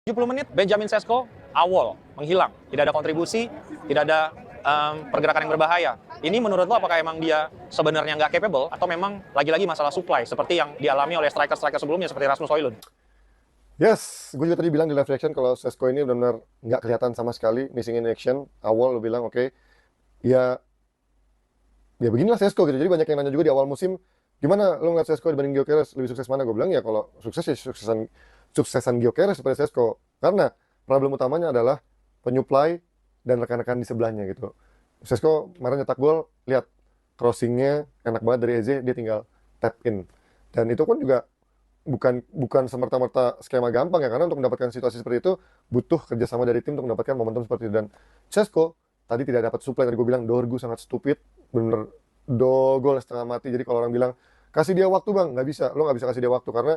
70 menit, Benjamin Sesko awol, menghilang. Tidak ada kontribusi, tidak ada pergerakan yang berbahaya. Ini menurut lo apakah emang dia sebenarnya nggak capable atau memang lagi-lagi masalah supply seperti yang dialami oleh striker-striker sebelumnya seperti Rasmus Højlund? Yes, gue juga tadi bilang di live reaction kalau Sesko ini benar-benar nggak kelihatan sama sekali, missing in action. Awal lo bilang oke, ya beginilah Sesko gitu. Jadi banyak yang nanya juga di awal musim, gimana lo ngeliat Sesko dibanding Gyökeres, lebih sukses mana? Gue bilang ya kalau sukses ya suksesan Gyökeres daripada Sesko. Karena problem utamanya adalah penyuplai dan rekan-rekan di sebelahnya gitu. Sesko kemarin nyetak gol, lihat crossingnya enak banget dari Eze, dia tinggal tap in. Dan itu pun juga bukan semerta-merta skema gampang ya, karena untuk mendapatkan situasi seperti itu butuh kerjasama dari tim untuk mendapatkan momentum seperti itu. Dan Sesko tadi tidak dapat supply, tadi gue bilang Dorgu sangat stupid, bener dogol setengah mati. Jadi kalau orang bilang kasih dia waktu bang, nggak bisa, lo nggak bisa kasih dia waktu karena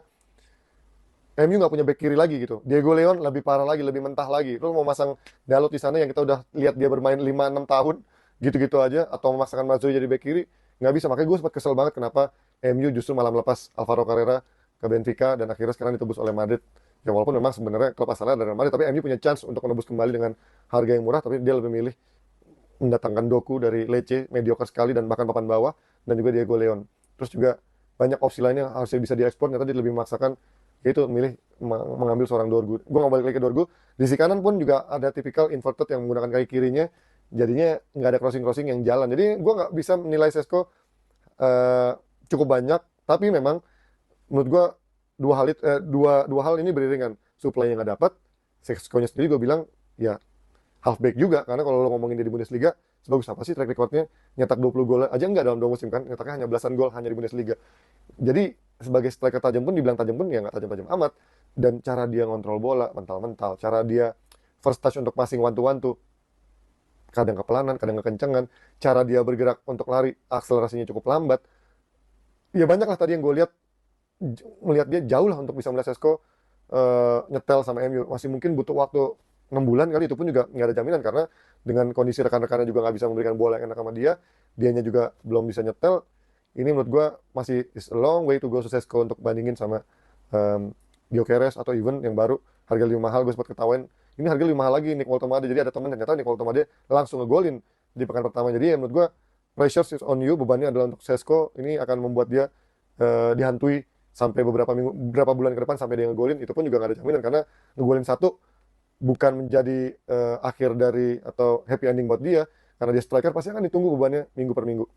MU nggak punya back kiri lagi gitu. Diego Leon lebih parah lagi, lebih mentah lagi. Lo mau masang Dalot di sana yang kita udah lihat dia bermain 5-6 tahun gitu-gitu aja, atau memaksakan Mazzoli jadi back kiri, nggak bisa. Makanya gue sempat kesel banget kenapa MU justru malah melepas Alvaro Carrera ke Benfica dan akhirnya sekarang ditebus oleh Madrid. Ya walaupun memang sebenarnya klub asalnya dari Madrid, tapi MU punya chance untuk menebus kembali dengan harga yang murah, tapi dia lebih milih mendatangkan Doku dari Lecce, mediocre sekali dan bahkan papan bawah, dan juga Diego Leon. Terus juga banyak opsi lainnya harusnya bisa diekspor, ternyata dia lebih memaksakan yaitu milih mengambil seorang Dorgu. Gue nggak balik lagi ke Dorgu. Di sisi kanan pun juga ada tipikal inverted yang menggunakan kaki kirinya, jadinya nggak ada crossing yang jalan. Jadi gue nggak bisa menilai Sesko cukup banyak, tapi memang menurut gue dua hal ini beriringan. Supply yang nggak dapat, Sesko-nya sendiri gue bilang ya halfback juga, karena kalau lo ngomongin dia di Bundesliga, sebagus apa sih track recordnya, nyetak 20 gol aja nggak dalam 2 musim kan, nyetaknya hanya belasan gol hanya di Bundesliga. Jadi sebagai striker tajam pun, dibilang tajam pun ya nggak tajam-tajam amat. Dan cara dia ngontrol bola mental-mental, cara dia first touch untuk passing one to kadang kepelanan, kadang kekencengan, cara dia bergerak untuk lari akselerasinya cukup lambat. Ya banyak lah tadi yang gue lihat, melihat dia jauh lah untuk bisa melihat Sesko nyetel sama MU. Masih mungkin butuh waktu 6 bulan kali, itu pun juga nggak ada jaminan karena dengan kondisi rekan-rekannya juga nggak bisa memberikan bola yang enak sama dia, dianya juga belum bisa nyetel. Ini menurut gue masih is a long way to go Sesko untuk bandingin sama Gyökeres atau even yang baru harga lebih mahal. Gue sempat ketawain ini harga lebih mahal lagi, Nick Woltemade. Jadi ada teman ternyata Nick Woltemade langsung ngegolin di pekan pertama. Jadi ya menurut gue pressure is on you, bebannya adalah untuk Sesko. Ini akan membuat dia dihantui sampai beberapa bulan ke depan sampai dia ngegolin. Itu pun juga nggak ada jaminan karena ngegolin satu bukan menjadi akhir dari atau happy ending buat dia, karena dia striker pasti akan ditunggu bebannya minggu per minggu.